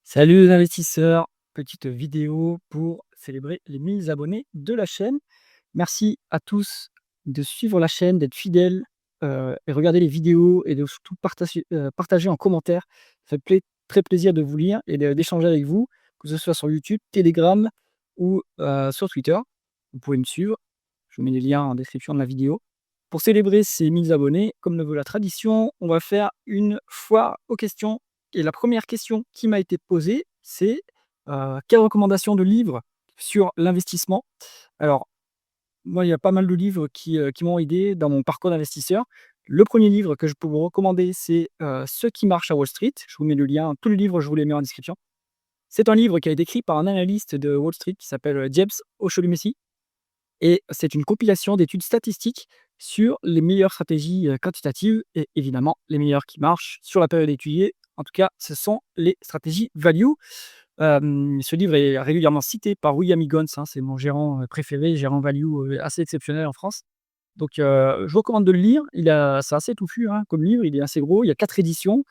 Salut les investisseurs, petite vidéo pour célébrer les 1000 abonnés de la chaîne. Merci à tous de suivre la chaîne, d'être fidèles et regarder les vidéos et de surtout partager en commentaire. Ça fait très plaisir de vous lire et d'échanger avec vous, que ce soit sur YouTube, Telegram ou sur Twitter. Vous pouvez me suivre, je vous mets les liens en description de la vidéo. Pour célébrer ces 1000 abonnés, comme le veut la tradition, on va faire une foire aux questions. Et la première question qui m'a été posée, c'est quelle recommandation de livres sur l'investissement? Alors, moi, il y a pas mal de livres qui m'ont aidé dans mon parcours d'investisseur. Le premier livre que je peux vous recommander, c'est Ce qui marche à Wall Street. Je vous mets le lien, tous les livres, je vous les mets en description. C'est un livre qui a été écrit par un analyste de Wall Street qui s'appelle James O'Shaughnessy. Et c'est une compilation d'études statistiques sur les meilleures stratégies, quantitatives et évidemment les meilleures qui marchent sur la période étudiée. En tout cas, ce sont les stratégies value. Ce livre est régulièrement cité par William Higgins, hein, c'est mon gérant, préféré, gérant value, assez exceptionnel en France. Donc, je vous recommande de le lire. C'est assez touffu, hein, comme livre, il est assez gros, il y a 4 éditions.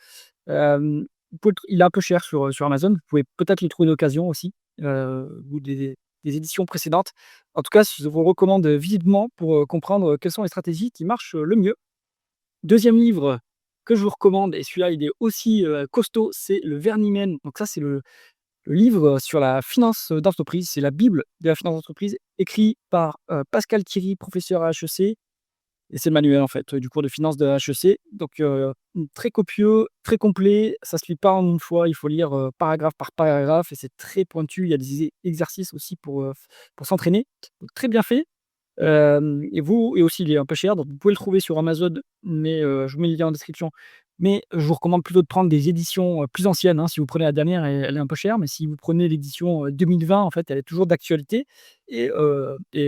Vous pouvez il est un peu cher sur Amazon, vous pouvez peut-être le trouver d'occasion aussi, ou des éditions précédentes. En tout cas, je vous le recommande vivement pour, comprendre quelles sont les stratégies qui marchent, le mieux. Deuxième livre que je vous recommande et celui-là il est aussi, costaud, c'est le Vernimen. Donc ça, c'est le livre sur la finance, d'entreprise. C'est la bible de la finance d'entreprise, écrit par, Pascal Thierry, professeur à HEC. Et c'est le manuel, en fait, du cours de finance de HEC. Donc, très copieux, très complet. Ça se lit pas en une fois, il faut lire, paragraphe par paragraphe et c'est très pointu. Il y a des exercices aussi pour s'entraîner. Donc très bien fait. Et aussi il est un peu cher, donc vous pouvez le trouver sur Amazon, mais je vous mets le lien en description. Mais je vous recommande plutôt de prendre des éditions, plus anciennes, hein. Si vous prenez la dernière, elle est un peu chère, mais si vous prenez l'édition, 2020, en fait, elle est toujours d'actualité et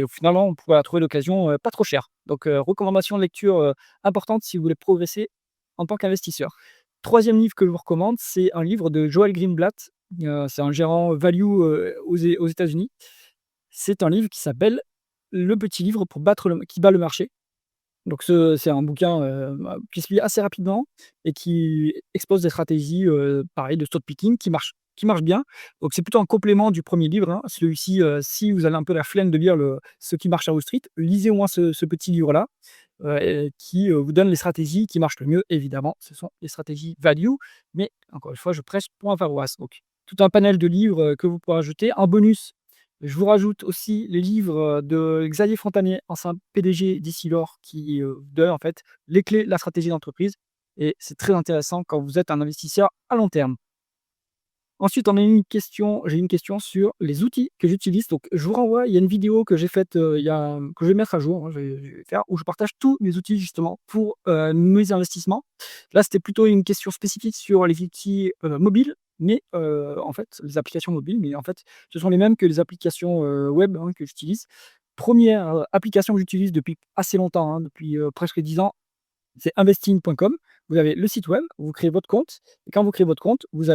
finalement, on pourra la trouver d'occasion, pas trop chère. Donc recommandation de lecture, importante si vous voulez progresser en tant qu'investisseur. Troisième livre que je vous recommande, c'est un livre de Joel Greenblatt, c'est un gérant value, aux États-Unis. C'est un livre qui s'appelle Le petit livre pour battre le qui bat le marché. Donc c'est un bouquin, qui se lit assez rapidement et qui expose des stratégies, pareil de stock picking qui marchent bien. Donc c'est plutôt un complément du premier livre, hein. Celui-ci, si vous avez un peu la flemme de lire Ce qui marche à Wall Street, lisez au moins ce petit livre-là, et qui, vous donne les stratégies qui marchent le mieux. Évidemment, ce sont les stratégies value, mais encore une fois, je prêche pour un paroisse. Donc tout un panel de livres, que vous pourrez ajouter. En bonus, je vous rajoute aussi les livres, de Xavier Fontanier, ancien PDG d'Isilor, qui, donne en fait les clés de la stratégie d'entreprise et c'est très intéressant quand vous êtes un investisseur à long terme. Ensuite, j'ai une question sur les outils que j'utilise. Donc je vous renvoie, il y a une vidéo que j'ai faite, que je vais mettre à jour, hein, je vais faire, où je partage tous mes outils justement pour, mes investissements. Là, c'était plutôt une question spécifique sur les outils, mobiles, mais, en fait, les applications mobiles, mais en fait, ce sont les mêmes que les applications, web, hein, que j'utilise. Première, application que j'utilise depuis assez longtemps, hein, depuis, presque 10 ans, c'est investing.com. Vous avez le site web, vous créez votre compte et quand vous créez votre compte, vous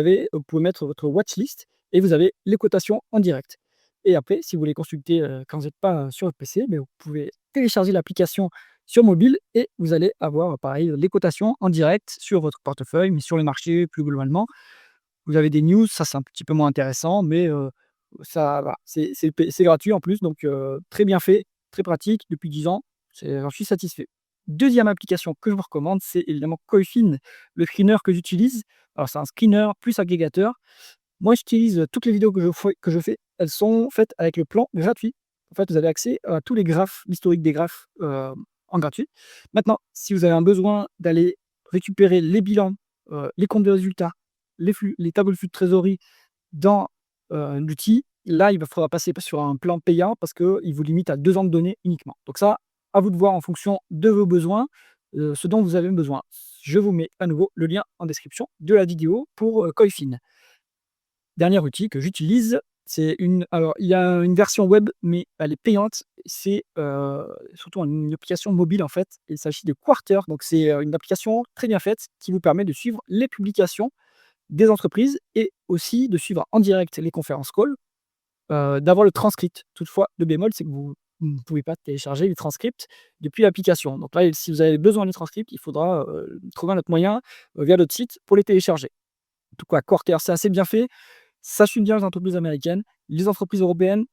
pouvez mettre votre watchlist et vous avez les cotations en direct. Et après, si vous voulez consulter, quand vous n'êtes pas sur votre PC, beh, vous pouvez télécharger l'application sur mobile et vous allez avoir, pareil, les cotations en direct sur votre portefeuille, mais sur les marchés plus globalement. Vous avez des news, ça c'est un petit peu moins intéressant, mais ça va, c'est gratuit en plus, donc très bien fait, très pratique depuis 10 ans, j'en suis satisfait. Deuxième application que je vous recommande, c'est évidemment Coifin, le screener que j'utilise. Alors c'est un screener plus agrégateur. Moi, j'utilise, toutes les vidéos que je fais, elles sont faites avec le plan gratuit. En fait, vous avez accès à tous les graphes, l'historique des graphes, en gratuit. Maintenant, si vous avez un besoin d'aller récupérer les bilans, les comptes de résultats, les flux, les tableaux de flux de trésorerie dans, l'outil, là, il va faudra passer sur un plan payant parce qu'il vous limite à 2 ans de données uniquement. Donc ça, à vous de voir en fonction de vos besoins, ce dont vous avez besoin. Je vous mets à nouveau le lien en description de la vidéo pour, Coifin. Dernier outil que j'utilise, alors il y a une version web, mais elle est payante. C'est, surtout une application mobile en fait. Il s'agit de Quarter, donc c'est, une application très bien faite qui vous permet de suivre les publications des entreprises et aussi de suivre en direct les conférences call, d'avoir le transcript. Toutefois, le bémol, c'est que vous ne pouvez pas télécharger les transcripts depuis l'application. Donc là, si vous avez besoin des transcripts, il faudra, trouver un autre moyen, via notre site pour les télécharger. En tout cas, Quarter, c'est assez bien fait. Ça suit bien les entreprises américaines. Les entreprises européennes,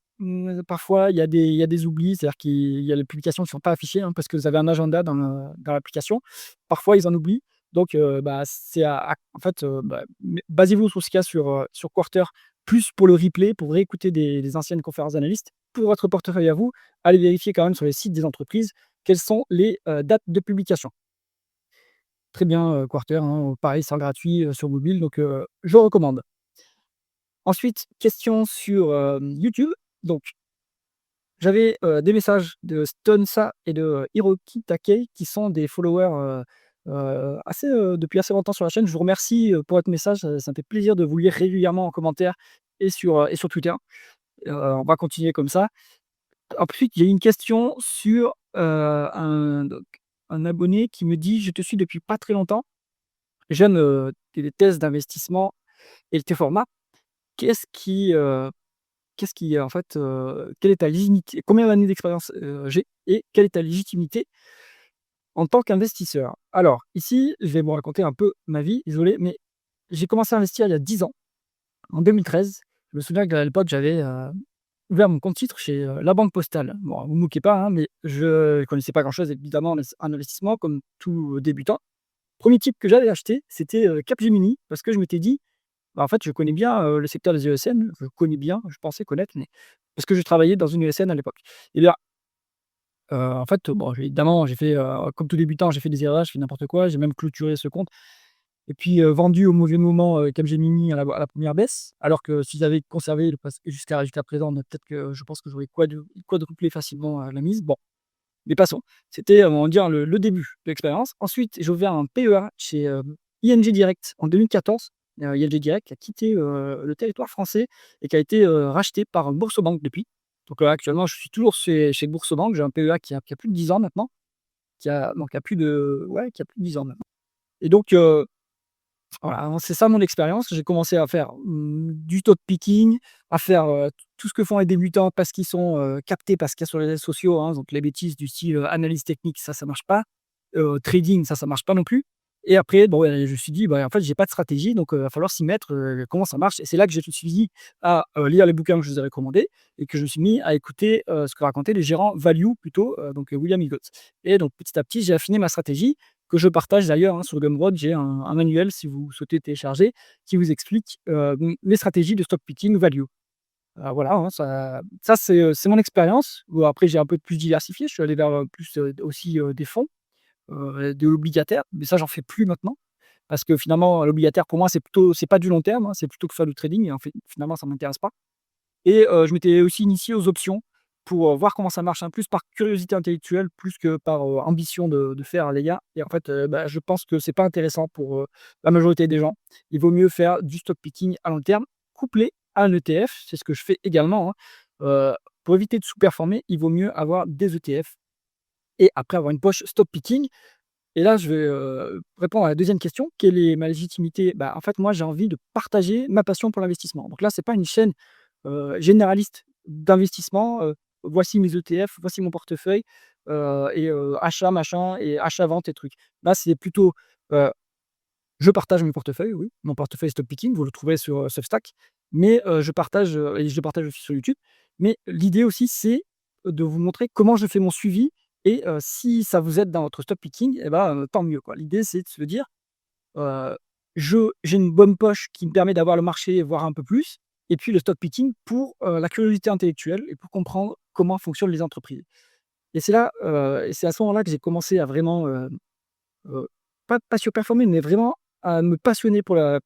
parfois il y a des oublis, c'est-à-dire qu'il y a les publications qui ne sont pas affichées, hein, parce que vous avez un agenda dans l'application. Parfois ils en oublient, donc bah, c'est à en fait, bah, basez-vous sur ce qu'il y a sur Quarter, plus pour le replay, pour réécouter des anciennes conférences d'analystes. Pour votre portefeuille à vous, allez vérifier quand même sur les sites des entreprises quelles sont les, dates de publication. Très bien, Quarter, hein, pareil, c'est gratuit, sur mobile, donc je recommande. Ensuite, question sur, YouTube. Donc j'avais, des messages de Stonsa et de, Hiroki Takei qui sont des followers, assez, depuis assez longtemps sur la chaîne. Je vous remercie, pour votre message, ça me fait plaisir de vous lire régulièrement en commentaire et sur Twitter. On va continuer comme ça. Ensuite, il y a une question sur, un abonné qui me dit: «Je te suis depuis pas très longtemps. J'aime, tes thèses d'investissement et tes formats. Qu'est-ce qui, Qu'est-ce qui, en fait, quelle est ta légitimité? Combien d'années d'expérience, j'ai et quelle est ta légitimité en tant qu'investisseur?» Alors ici, je vais vous raconter un peu ma vie, désolé, mais j'ai commencé à investir il y a 10 ans, en 2013. Je me souviens qu'à l'époque, j'avais, ouvert mon compte titre chez, La Banque Postale. Bon, vous vous moquez pas, hein, mais je connaissais pas grand-chose évidemment en investissement comme tout débutant. Premier type que j'avais acheté, c'était, Capgemini parce que je m'étais dit: «Bah, en fait, je connais bien, le secteur des ESN». Je connais bien, je pensais connaître, mais parce que je travaillais dans une ESN à l'époque. Et bien, en fait, bon, évidemment, j'ai fait, comme tout débutant, j'ai fait des erreurs, j'ai fait n'importe quoi, j'ai même clôturé ce compte et puis, vendu au mauvais moment, Capgemini à la 1re baisse. Alors que si j'avais conservé le pass jusqu'à présent, peut-être que je pense que j'aurais quadruplé facilement, la mise. Bon, mais passons. C'était, on va dire, le début de l'expérience. Ensuite, j'ai ouvert un PEA chez, ING Direct en 2014. ING Direct qui a quitté, le territoire français et qui a été, racheté par Boursorama depuis. Donc, actuellement, je suis toujours chez Boursorama. J'ai un PEA qui a plus de 10 ans maintenant, qui a plus de ouais, qui a plus de 10 ans maintenant. Et donc, voilà, hein, c'est ça mon expérience. J'ai commencé à faire, du stock picking, à faire, tout ce que font les débutants parce qu'ils sont, captés parce qu'il y a sur les réseaux sociaux, hein, donc les bêtises du style, analyse technique, ça marche pas. Trading, ça marche pas non plus. Et après, bon, ouais, je me suis dit: «Bah, en fait, j'ai pas de stratégie, donc va falloir s'y mettre, comment ça marche?» Et c'est là que je me suis mis à, lire les bouquins que je vous ai recommandés et que je me suis mis à écouter, ce que racontaient les gérants value plutôt, donc William Ingalls. Et donc petit à petit, j'ai affiné ma stratégie que je partage d'ailleurs, hein, sur Gumroad. J'ai un manuel, si vous souhaitez télécharger, qui vous explique, les stratégies de stock picking value. Voilà, hein, ça c'est mon expérience. Bon après j'ai un peu plus diversifié, je suis allé vers, plus, aussi, des fonds, de l'obligataire, mais ça j'en fais plus maintenant. Parce que finalement l'obligataire pour moi c'est pas du long terme, hein, c'est plutôt que faire du trading et en fait finalement ça m'intéresse pas. Et je m'étais aussi initié aux options pour, voir comment ça marche, hein, plus par curiosité intellectuelle, plus que par, ambition de faire les gars. Et en fait, bah, je pense que c'est pas intéressant pour, la majorité des gens. Il vaut mieux faire du stock picking à long terme, couplé à un ETF. C'est ce que je fais également, hein. Pour éviter de sous-performer, il vaut mieux avoir des ETF et après avoir une poche stock picking. Et là, je vais, répondre à la deuxième question. Quelle est ma légitimité? Bah, en fait, moi, j'ai envie de partager ma passion pour l'investissement. Donc là, c'est pas une chaîne, généraliste d'investissement, voici mes ETF, voici mon portefeuille, achat machin et achat-vente et trucs. Là, c'est plutôt, heu, je partage mon portefeuille, oui, mon portefeuille stock picking, vous le trouverez sur, Substack, mais je le partage aussi sur YouTube. Mais l'idée aussi, c'est de vous montrer comment je fais mon suivi et si ça vous aide dans votre stock picking et ben, tant mieux, quoi. L'idée, c'est de se dire, Heu, j'ai une bonne poche qui me permet d'avoir le marché, voire un peu plus, et puis le stock picking pour, la curiosité intellectuelle et pour comprendre comment fonctionnent les entreprises. Et c'est là, et c'est à ce moment-là que j'ai commencé à vraiment, heu, pas surperformer, mais vraiment à me passionner pour la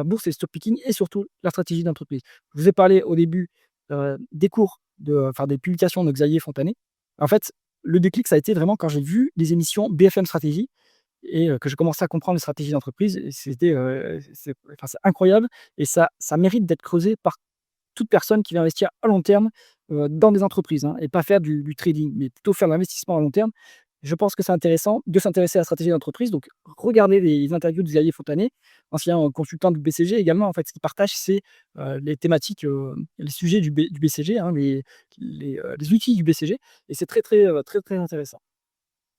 bourse et le stock picking et surtout la stratégie d'entreprise. Je vous ai parlé au début, des cours des publications de Xavier Fontanet. En fait, le déclic, ça a été vraiment quand j'ai vu les émissions BFM Stratégie et que je commençais à comprendre les stratégies d'entreprise. Et c'était, c'est incroyable et ça mérite d'être creusé par toute personne qui veut investir à long terme, dans des entreprises, hein, et pas faire du trading, mais plutôt faire de l'investissement à long terme. Je pense que c'est intéressant de s'intéresser à la stratégie d'entreprise, donc regardez les interviews de Xavier Fontanet, ancien, consultant du BCG également. En fait, ce qu'il partage, c'est, les thématiques, les sujets du BCG, hein, les outils du BCG, et c'est très, très, très, très intéressant.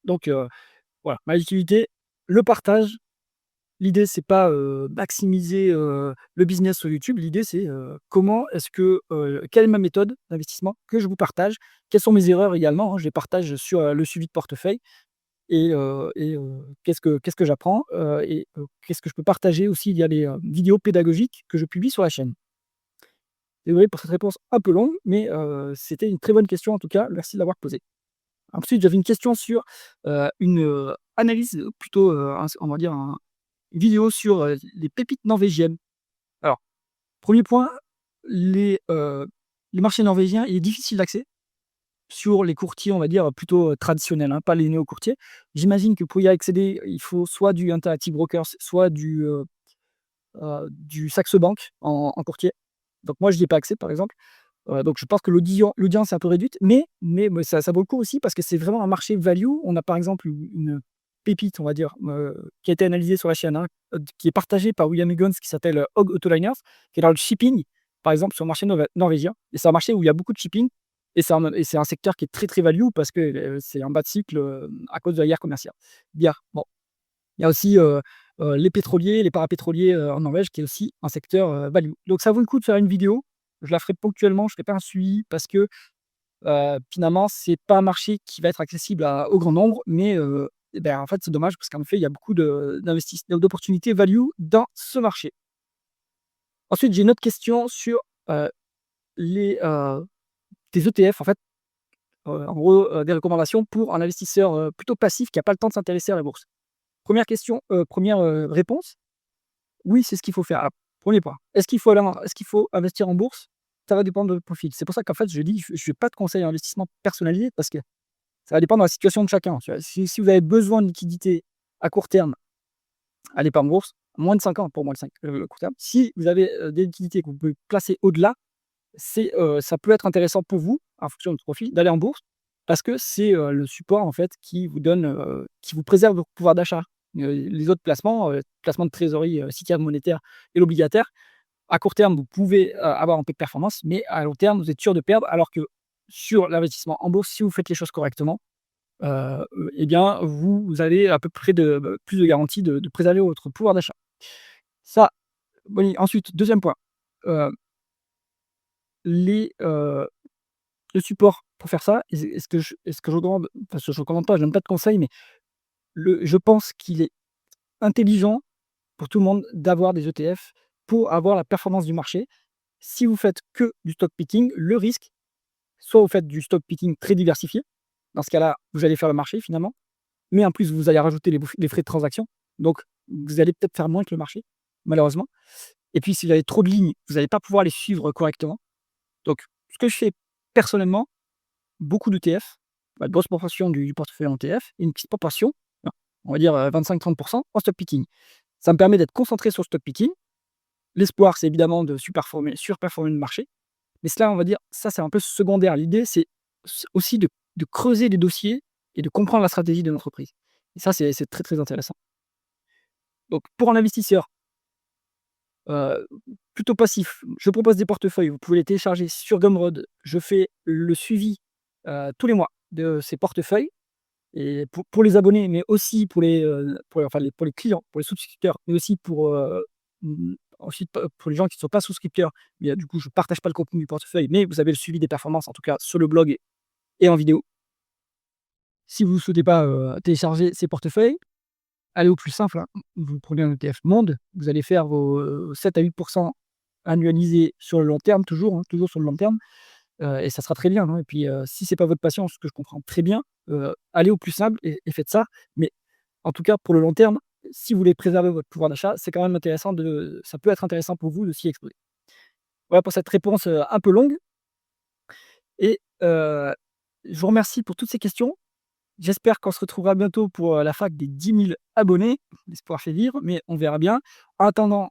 Donc voilà, ma utilité, le partage l'idée c'est pas, maximiser, le business sur YouTube. L'idée c'est, comment est-ce que, quelle est ma méthode d'investissement que je vous partage? Quelles sont mes erreurs également, hein? Je les partage sur, le suivi de portefeuille qu'est-ce que j'apprends, qu'est-ce que je peux partager aussi. Il y a des, vidéos pédagogiques que je publie sur la chaîne. Désolé pour cette réponse un peu longue, mais, c'était une très bonne question en tout cas. Merci de l'avoir posée. Ensuite, j'avais une question sur, une, analyse plutôt, on va dire une vidéo sur, les pépites norvégiennes. Alors, premier point, les marchés norvégiens, il est difficile d'accès sur les courtiers, on va dire, plutôt, traditionnels, hein, pas les néo-courtiers. J'imagine que pour y accéder, il faut soit du Interactive Brokers, soit du Saxo Bank en courtier. Donc moi, je n'y ai pas accès, par exemple. Donc je pense que l'audience est un peu réduite, mais ça vaut le coup aussi parce que c'est vraiment un marché value. On a par exemple une pépite, on va dire, qui a été analysée sur la chaîne, hein, qui est partagée par William Higgins, qui s'appelle Hog Autoliners, qui est dans le shipping, par exemple, sur le marché norvégien. Et c'est un marché où il y a beaucoup de shipping et c'est un secteur qui est très, très value parce que, c'est en bas de cycle, à cause de la guerre commerciale. Bien, bon, il y a aussi, les pétroliers, les parapétroliers, en Norvège, qui est aussi un secteur, value. Donc ça vaut le coup de faire une vidéo. Je la ferai ponctuellement, je ne ferai pas un suivi parce que, finalement, c'est pas un marché qui va être accessible au grand nombre, mais, et ben, en fait, c'est dommage parce qu'en effet, il y a beaucoup d'opportunités value dans ce marché. Ensuite, j'ai une autre question sur, les, des ETF, en fait, en gros, des recommandations pour un investisseur, plutôt passif qui a pas le temps de s'intéresser à la bourse. Première question, 1re, réponse: oui, c'est ce qu'il faut faire. Alors, 1er point, est-ce qu'il faut investir en bourse? Ça va dépendre de votre profil. C'est pour ça qu'en fait, je dis, je ne fais pas de conseils d'investissement personnalisés parce que ça va dépendre de la situation de chacun, tu vois? Si vous avez besoin de liquidité à court terme, allez pas en bourse, moins de 5 ans pour moi le court terme. Si vous avez, des liquidités que vous pouvez placer au-delà, ça peut être intéressant pour vous, en fonction de votre profil, d'aller en bourse parce que c'est, le support en fait qui vous préserve votre pouvoir d'achat. Les autres placements de trésorerie, cycles monétaire et l'obligataire, à court terme, vous pouvez, avoir un peu de performance, mais à long terme, vous êtes sûr de perdre. Alors que sur l'investissement en bourse, si vous faites les choses correctement, et bien, vous avez à peu près plus de garantie de préserver votre pouvoir d'achat. Ça, oui, ensuite, deuxième point, heu, les, le support pour faire ça, est-ce que je recommande, enfin, je recommande pas, je donne pas de conseils, mais je pense qu'il est intelligent pour tout le monde d'avoir des ETF pour avoir la performance du marché. Si vous faites que du stock picking, le risque, soit vous faites du stock picking très diversifié, dans ce cas-là, vous allez faire le marché finalement, mais en plus vous allez rajouter les frais de transaction, donc vous allez peut-être faire moins que le marché, malheureusement. Et puis si vous avez trop de lignes, vous n'allez pas pouvoir les suivre correctement. Donc ce que je fais personnellement, beaucoup d'ETF, une grosse proportion du portefeuille en ETF et une petite proportion, hein, on va dire, 25-30 en stock picking. Ça me permet d'être concentré sur le stock picking. L'espoir, c'est évidemment de surperformer le marché, mais cela, on va dire, ça, c'est un peu secondaire. L'idée, c'est aussi de creuser les dossiers et de comprendre la stratégie de l'entreprise. Et ça, c'est très, très intéressant. Donc pour un investisseur, heu, plutôt passif, je propose des portefeuilles, vous pouvez les télécharger sur Gumroad. Je fais le suivi, tous les mois de ces portefeuilles et pour les abonnés, mais aussi pour les clients, pour les souscripteurs, mais aussi ensuite pour les gens qui ne sont pas souscripteurs. Mais, du coup, je ne partage pas le contenu du portefeuille, mais vous avez le suivi des performances, en tout cas sur le blog et en vidéo. Si vous ne souhaitez pas, télécharger ces portefeuilles, allez au plus simple, hein. Vous prenez un ETF monde, vous allez faire vos, 7 à 8 annualisés sur le long terme, toujours, hein, toujours sur le long terme, et ça sera très bien, hein. Et puis, si c'est pas votre passion, ce que je comprends très bien, allez au plus simple et faites ça. Mais en tout cas, pour le long terme, si vous voulez préserver votre pouvoir d'achat, c'est quand même intéressant ça peut être intéressant pour vous de s'y exposer. Voilà pour cette réponse, un peu longue et je vous remercie pour toutes ces questions. J'espère qu'on se retrouvera bientôt pour, la fac des 10 000 abonnés. L'espoir fait vivre, mais on verra bien. En attendant,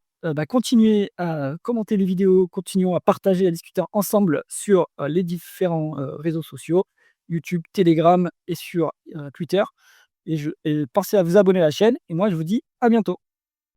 continuez à commenter les vidéos, continuons à partager, à discuter ensemble sur, les différents, réseaux sociaux, YouTube, Telegram et sur, Twitter et pensez à vous abonner à la chaîne et moi je vous dis à bientôt.